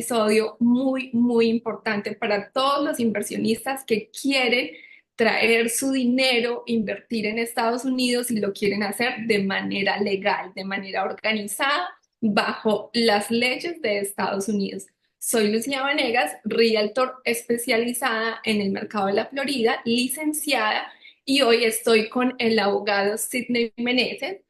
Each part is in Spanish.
episodio muy importante para todos los inversionistas que quieren traer su dinero, invertir en Estados Unidos y lo quieren hacer de manera legal, de manera organizada, bajo las leyes de Estados Unidos. Soy Lucía Vanegas, realtor especializada en el mercado de la Florida, licenciada, y hoy estoy con el abogado Sidney Meneses,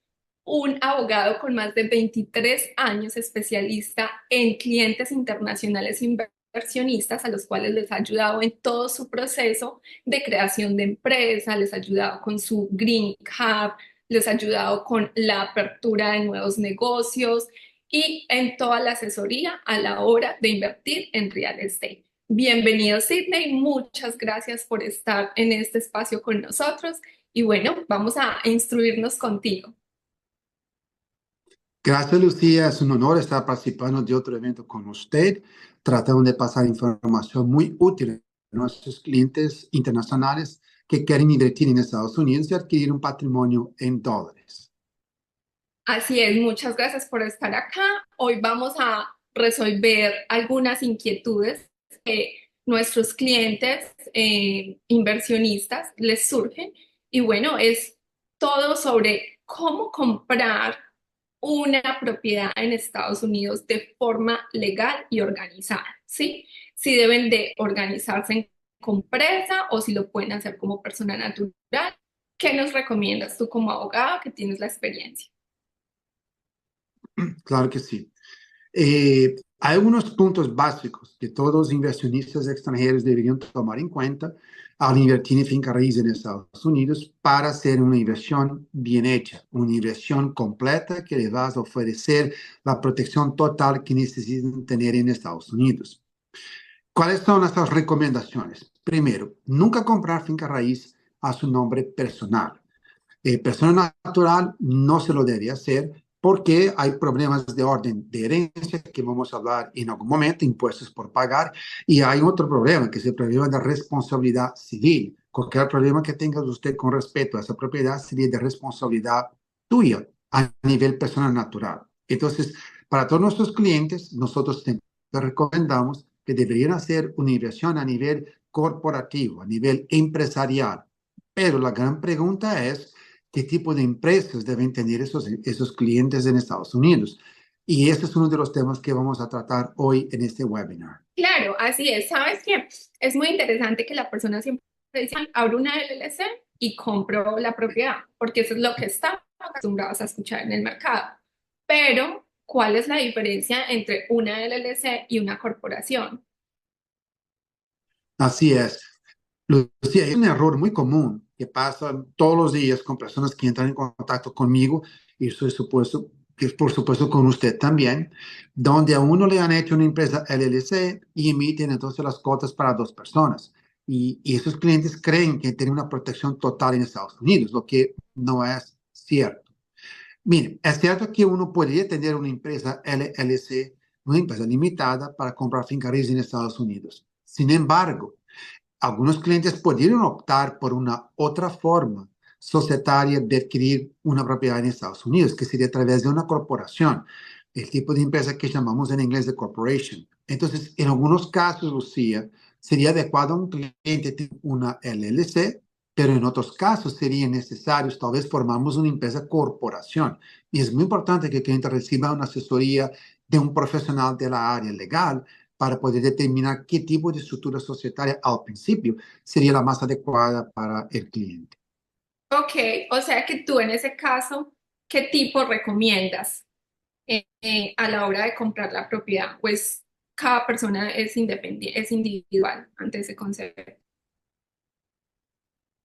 un abogado con más de 23 años, especialista en clientes internacionales inversionistas, a los cuales les ha ayudado en todo su proceso de creación de empresa, les ha ayudado con su Green Hub, les ha ayudado con la apertura de nuevos negocios y en toda la asesoría a la hora de invertir en real estate. Bienvenido, Sidney. Muchas gracias por estar en este espacio con nosotros. Y bueno, vamos a instruirnos contigo. Gracias, Lucía. Es un honor estar participando de otro evento con usted, tratando de pasar información muy útil a nuestros clientes internacionales que quieren invertir en Estados Unidos y adquirir un patrimonio en dólares. Así es, muchas gracias por estar acá. Hoy vamos a resolver algunas inquietudes que nuestros clientes inversionistas les surgen. Y bueno, es todo sobre cómo comprar una propiedad en Estados Unidos de forma legal y organizada, ¿sí? Si deben de organizarse con empresa o si lo pueden hacer como persona natural. ¿Qué nos recomiendas tú como abogado que tienes la experiencia? Claro que sí. Hay algunos puntos básicos que todos los inversionistas extranjeros deberían tomar en cuenta al invertir en finca raíz en Estados Unidos para hacer una inversión bien hecha, una inversión completa que les va a ofrecer la protección total que necesitan tener en Estados Unidos. ¿Cuáles son nuestras recomendaciones? Primero, nunca comprar finca raíz a su nombre personal. Persona natural no se lo debe hacer porque hay problemas de orden de herencia que vamos a hablar en algún momento, impuestos por pagar, y hay otro problema, que es el problema de responsabilidad civil. Cualquier problema que tenga usted con respecto a esa propiedad sería de responsabilidad tuya a nivel personal natural. Entonces, para todos nuestros clientes, nosotros siempre recomendamos que deberían hacer una inversión a nivel corporativo, a nivel empresarial. Pero la gran pregunta es, ¿qué tipo de empresas deben tener esos clientes en Estados Unidos? Y ese es uno de los temas que vamos a tratar hoy en este webinar. Claro, así es. Sabes que es muy interesante que la persona siempre dice, abro una LLC y compro la propiedad, porque eso es lo que estamos acostumbrados a escuchar en el mercado. Pero, ¿cuál es la diferencia entre una LLC y una corporación? Así es. Lucía, hay un error muy común que pasa todos los días con personas que entran en contacto conmigo y soy supuesto que es por supuesto con usted también, donde a uno le han hecho una empresa LLC y emiten entonces las cuotas para dos personas. Y esos clientes creen que tienen una protección total en Estados Unidos, lo que no es cierto. Mire, es cierto que uno podría tener una empresa LLC, una empresa limitada para comprar finca raíz en Estados Unidos. Sin embargo, algunos clientes pudieron optar por una otra forma societaria de adquirir una propiedad en Estados Unidos, que sería a través de una corporación, el tipo de empresa que llamamos en inglés de corporation. Entonces, en algunos casos, Lucía, sería adecuado a un cliente tener una LLC, pero en otros casos sería necesario tal vez formamos una empresa corporación. Y es muy importante que el cliente reciba una asesoría de un profesional de la área legal para poder determinar qué tipo de estructura societaria al principio sería la más adecuada para el cliente. Ok, o sea que tú en ese caso, ¿qué tipo recomiendas a la hora de comprar la propiedad? Pues cada persona es independiente, es individual ante ese concepto.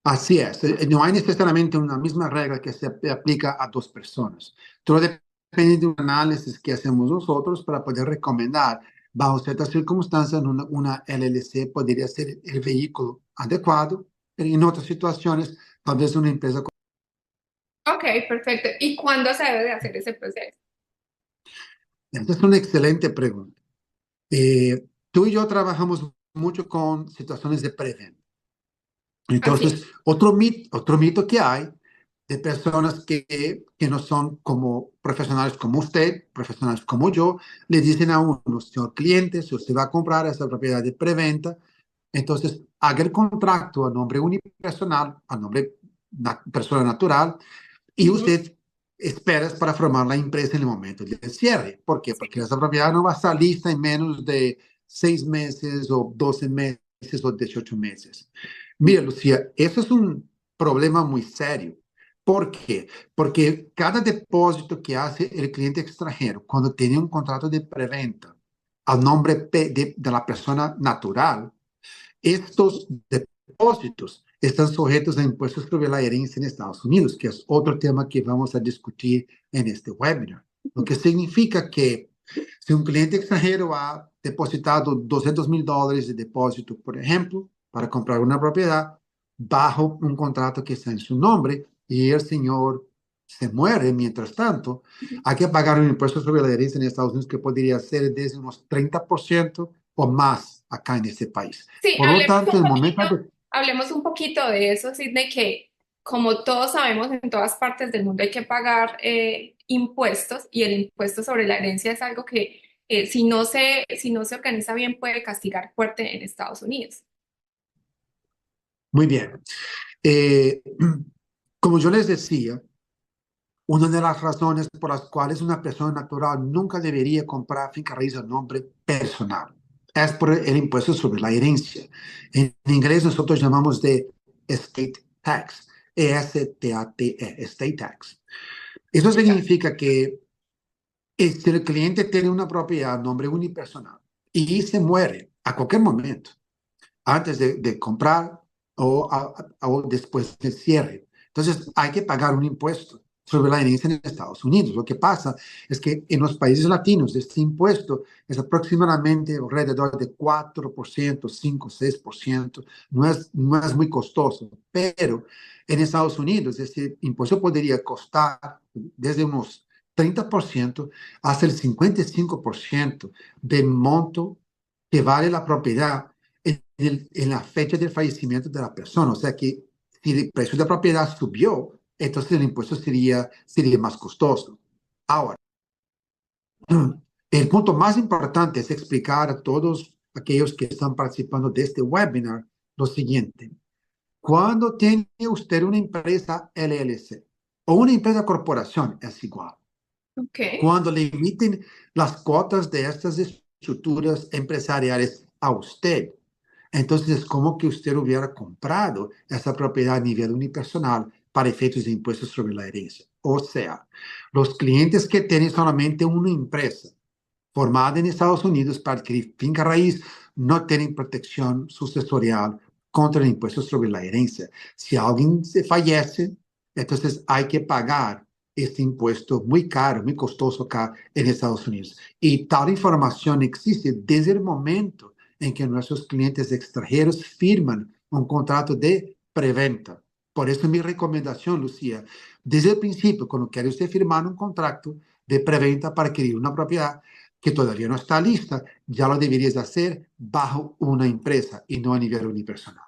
Así es, no hay necesariamente una misma regla que se aplica a dos personas. Todo depende de un análisis que hacemos nosotros para poder recomendar, bajo ciertas circunstancias, una LLC podría ser el vehículo adecuado, pero en otras situaciones, tal vez una empresa. Ok, perfecto. ¿Y cuándo se debe de hacer ese proceso? Esta es una excelente pregunta. Tú y yo trabajamos mucho con situaciones de preventa. Así es. Entonces, otro mito que hay de personas que no son como profesionales como usted, profesionales como yo, le dicen a uno, señor cliente, si usted va a comprar esa propiedad de preventa, entonces haga el contrato a nombre unipersonal, a nombre persona natural, y Ujú. usted espera para formar la empresa en el momento del cierre. ¿Por qué? Sí, Porque esa propiedad no va a estar lista en menos de 6 meses o 12 meses o 18 meses. Mira, Lucía, eso es un problema muy serio. ¿Por qué? Porque cada depósito que hace el cliente extranjero cuando tiene un contrato de preventa a nombre de la persona natural, estos depósitos están sujetos a impuestos sobre la herencia en Estados Unidos, que es otro tema que vamos a discutir en este webinar. Lo que significa que si un cliente extranjero ha depositado $200,000 de depósito, por ejemplo, para comprar una propiedad, bajo un contrato que está en su nombre, y el señor se muere mientras tanto, hay que pagar un impuesto sobre la herencia en Estados Unidos que podría ser desde unos 30% o más acá en este país. sí, Por lo tanto, el momento de... hablemos un poquito de eso, Sidney, que como todos sabemos, en todas partes del mundo hay que pagar impuestos y el impuesto sobre la herencia es algo que si no se organiza bien puede castigar fuerte en Estados Unidos. Muy bien. Eh, como yo les decía, una de las razones por las cuales una persona natural nunca debería comprar finca raíz a nombre personal es por el impuesto sobre la herencia. En inglés nosotros llamamos de estate tax, E-S-T-A-T-E, estate tax. Eso significa que si el cliente tiene una propiedad a nombre unipersonal y se muere a cualquier momento, antes de comprar o después del cierre. Entonces, hay que pagar un impuesto sobre la herencia en Estados Unidos. Lo que pasa es que en los países latinos este impuesto es aproximadamente alrededor de 4%, 5, 6%. No es muy costoso, pero en Estados Unidos este impuesto podría costar desde unos 30% hasta el 55% del monto que vale la propiedad en la fecha del fallecimiento de la persona. O sea que si el precio de la propiedad subió, entonces el impuesto sería más costoso. Ahora, el punto más importante es explicar a todos aquellos que están participando de este webinar lo siguiente. Cuando tiene usted una empresa LLC o una empresa corporación, es igual. Ok. Cuando le emiten las cuotas de estas estructuras empresariales a usted, entonces es como que usted hubiera comprado esa propiedad a nivel unipersonal para efectos de impuestos sobre la herencia. O sea, los clientes que tienen solamente una empresa formada en Estados Unidos para adquirir finca raíz no tienen protección sucesorial contra el impuesto sobre la herencia. Si alguien se fallece, entonces hay que pagar este impuesto muy caro, muy costoso acá en Estados Unidos. Y tal información existe desde el momento en que nuestros clientes extranjeros firman un contrato de preventa. Por eso mi recomendación, Lucía, desde el principio, cuando quiere usted firmar un contrato de preventa para adquirir una propiedad que todavía no está lista, ya lo deberías hacer bajo una empresa y no a nivel unipersonal.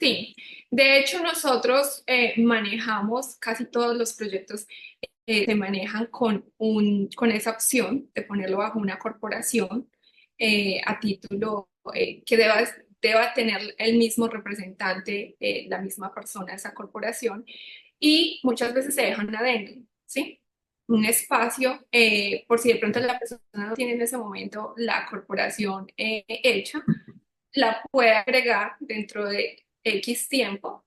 Sí, de hecho nosotros manejamos casi todos los proyectos se manejan con esa opción de ponerlo bajo una corporación a título que deba tener el mismo representante, la misma persona, esa corporación, y muchas veces se dejan adentro, ¿sí? Un espacio, por si de pronto la persona no tiene en ese momento la corporación hecha, la puede agregar dentro de X tiempo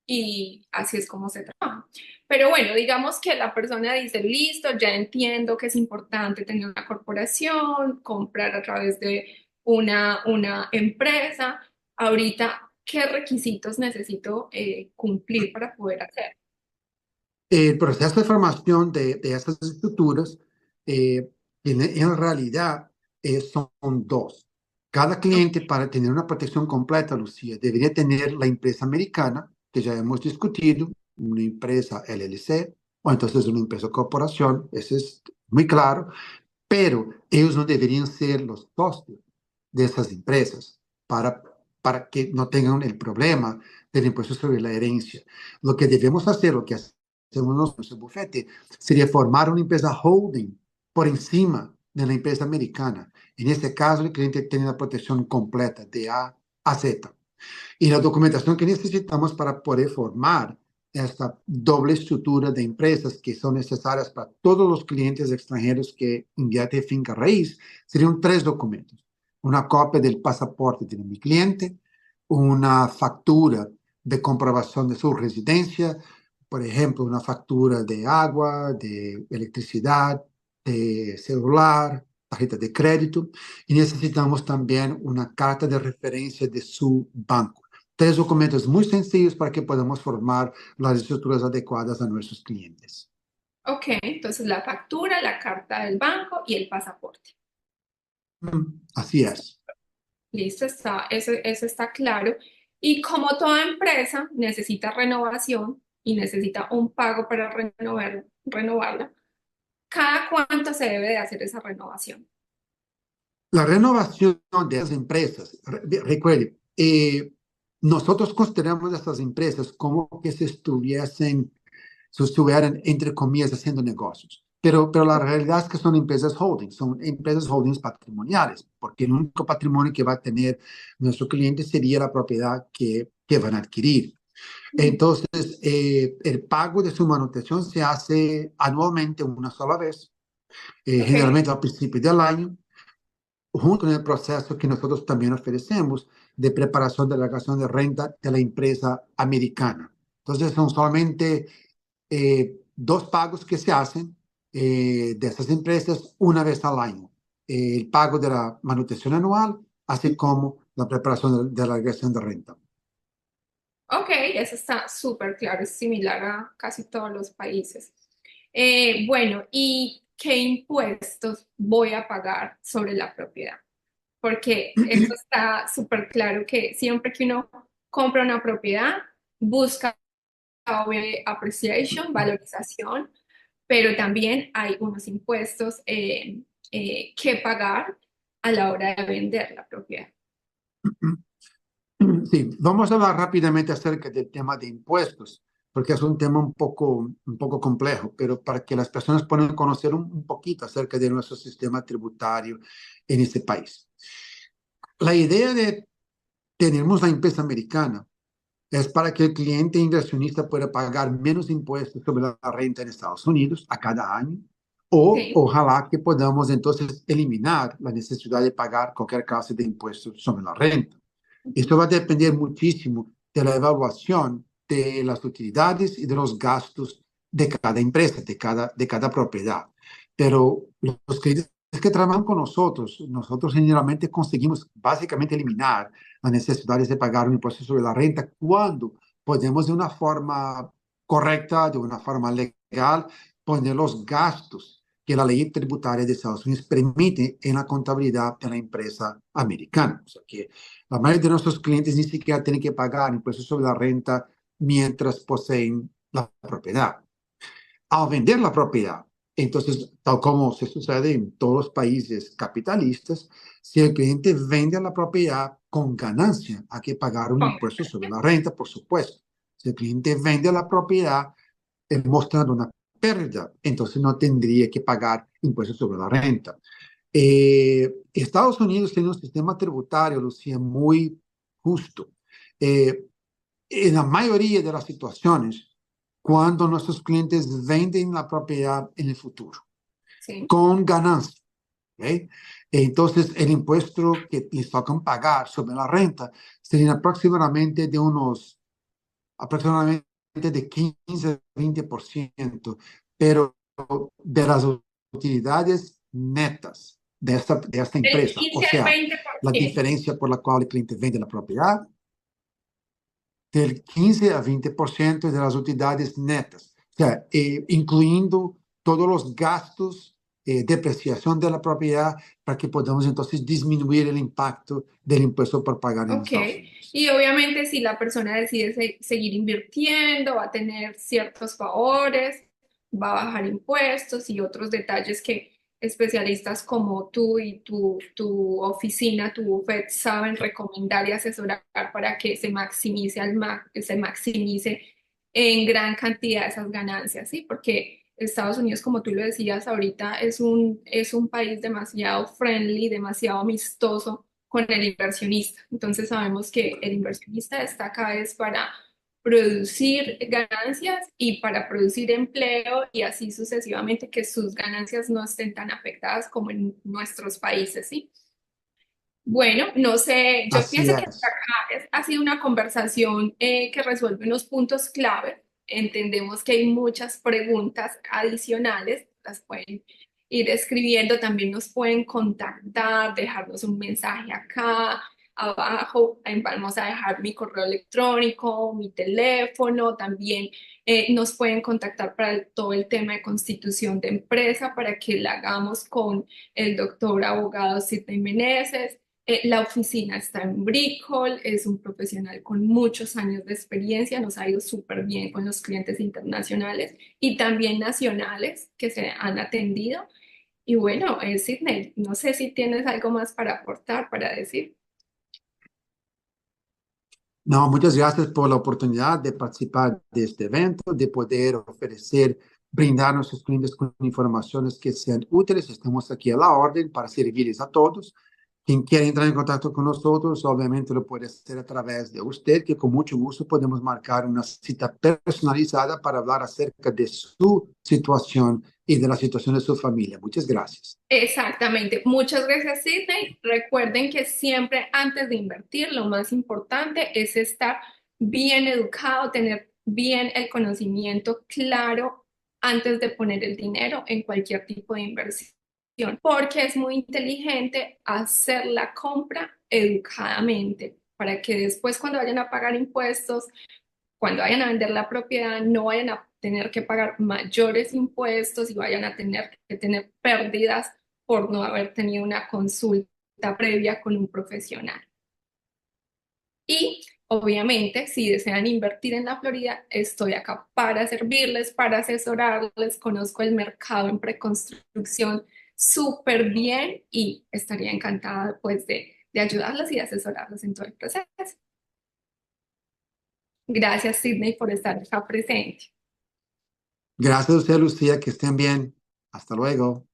y así es como se trabaja. Pero bueno, digamos que la persona dice, listo, ya entiendo que es importante tener una corporación, comprar a través de una empresa. Ahorita, ¿qué requisitos necesito cumplir para poder hacer? El proceso de formación de estas estructuras, eh, en realidad, son dos. Cada cliente, para tener una protección completa, Lucía, debería tener la empresa americana, que ya hemos discutido, una empresa LLC, o entonces una empresa corporación, eso es muy claro, pero ellos no deberían ser los socios de esas empresas para, para que no tengan el problema del impuesto sobre la herencia. Lo que debemos hacer, lo que nuestro bufete, sería formar una empresa holding por encima de la empresa americana. En este caso, el cliente tiene la protección completa de A a Z. Y la documentación que necesitamos para poder formar esta doble estructura de empresas que son necesarias para todos los clientes extranjeros que invierten en finca raíz serían tres documentos. Una copia del pasaporte de mi cliente, una factura de comprobación de su residencia, por ejemplo, una factura de agua, de electricidad, de celular, tarjeta de crédito, y necesitamos también una carta de referencia de su banco. Tres documentos muy sencillos para que podamos formar las estructuras adecuadas a nuestros clientes. Ok, entonces la factura, la carta del banco y el pasaporte. Así es. Listo, eso está claro. Y como toda empresa necesita renovación y necesita un pago para renovarla, ¿cada cuánto se debe de hacer esa renovación? La renovación de las empresas, recuerde, nosotros consideramos a estas empresas como que se estuvieran, entre comillas, haciendo negocios. Pero la realidad es que son empresas holdings patrimoniales, porque el único patrimonio que va a tener nuestro cliente sería la propiedad que van a adquirir. Entonces, el pago de su manutención se hace anualmente una sola vez, Ok, generalmente al principio del año, junto con el proceso que nosotros también ofrecemos de preparación de la declaración de renta de la empresa americana. Entonces, son solamente dos pagos que se hacen de esas empresas una vez al año. El pago de la manutención anual, así como la preparación de la declaración de renta. ok, eso está súper claro, es similar a casi todos los países. Bueno, ¿y qué impuestos voy a pagar sobre la propiedad? Porque eso está súper claro que siempre que uno compra una propiedad, busca appreciation, valorización, pero también hay unos impuestos que pagar a la hora de vender la propiedad. Sí, vamos a hablar rápidamente acerca del tema de impuestos, porque es un tema un poco complejo, pero para que las personas puedan conocer un poquito acerca de nuestro sistema tributario en este país. La idea de tenemos la empresa americana es para que el cliente inversionista pueda pagar menos impuestos sobre la renta en Estados Unidos a cada año, o Sí, ojalá que podamos entonces eliminar la necesidad de pagar cualquier clase de impuestos sobre la renta. Esto va a depender muchísimo de la evaluación de las utilidades y de los gastos de cada empresa, de cada propiedad. Pero los clientes que trabajan con nosotros generalmente conseguimos básicamente eliminar las necesidades de pagar un impuesto sobre la renta cuando podemos de una forma correcta, de una forma legal, poner los gastos que la ley tributaria de Estados Unidos permite en la contabilidad de la empresa americana. O sea que la mayoría de nuestros clientes ni siquiera tienen que pagar impuestos sobre la renta mientras poseen la propiedad. Al vender la propiedad, entonces, tal como se sucede en todos los países capitalistas, si el cliente vende la propiedad con ganancia, hay que pagar un impuesto póngase. sobre la renta, por supuesto. Si el cliente vende la propiedad mostrando una pérdida, entonces no tendría que pagar impuestos sobre la renta. Estados Unidos tiene un sistema tributario, Lucía, muy justo. Eh, en la mayoría de las situaciones, cuando nuestros clientes venden la propiedad en el futuro, Sí. con ganancia, ¿ok? Entonces, el impuesto que les tocan pagar sobre la renta sería aproximadamente de 15 a 20%, pero de las utilidades netas de esta Del empresa, o 15 al sea, la 20%. diferencia por la cual el cliente vende la propiedad, del 15 a 20% de las utilidades netas, o sea, incluyendo todos los gastos, depreciación de la propiedad, para que podamos entonces disminuir el impacto del impuesto por pagar en Ok, Estados Unidos. y obviamente si la persona decide seguir invirtiendo, va a tener ciertos favores, va a bajar impuestos y otros detalles que especialistas como tú y tu oficina, tu bufet saben recomendar y asesorar para que se maximice en gran cantidad esas ganancias, ¿sí? Porque Estados Unidos, como tú lo decías ahorita, es un país demasiado friendly, demasiado amistoso con el inversionista. Entonces sabemos que el inversionista está acá es para producir ganancias y para producir empleo y así sucesivamente que sus ganancias no estén tan afectadas como en nuestros países, ¿sí? Bueno, no sé, yo Así pienso que hasta es. acá ha sido una conversación que resuelve unos puntos clave. Entendemos que hay muchas preguntas adicionales, las pueden ir escribiendo, también nos pueden contactar, dejarnos un mensaje acá abajo. Vamos a dejar mi correo electrónico, mi teléfono, también nos pueden contactar para todo el tema de constitución de empresa para que la hagamos con el doctor abogado Sidney Meneses. La oficina está en Brickell, es un profesional con muchos años de experiencia, nos ha ido súper bien con los clientes internacionales y también nacionales que se han atendido. Y bueno, Sidney, no sé si tienes algo más para aportar, para decir. No, muchas gracias por la oportunidad de participar de este evento, de poder ofrecer, brindar a nuestros clientes con informaciones que sean útiles. Estamos aquí a la orden para servirles a todos. Quien quiera entrar en contacto con nosotros, obviamente lo puede hacer a través de usted, que con mucho gusto podemos marcar una cita personalizada para hablar acerca de su situación y de la situación de su familia. Muchas gracias. Exactamente. Muchas gracias, Sidney. Recuerden que siempre antes de invertir, lo más importante es estar bien educado, tener bien el conocimiento claro antes de poner el dinero en cualquier tipo de inversión, porque es muy inteligente hacer la compra educadamente para que después cuando vayan a pagar impuestos cuando vayan a vender la propiedad no vayan a tener que pagar mayores impuestos y vayan a tener que tener pérdidas por no haber tenido una consulta previa con un profesional. Y obviamente, si desean invertir en la Florida, estoy acá para servirles, para asesorarles, conozco el mercado en preconstrucción súper bien y estaría encantada pues de ayudarlos y de asesorarlos en todo el proceso. Gracias, Sidney, por estar acá presente. Gracias a usted, Lucía, que estén bien. Hasta luego.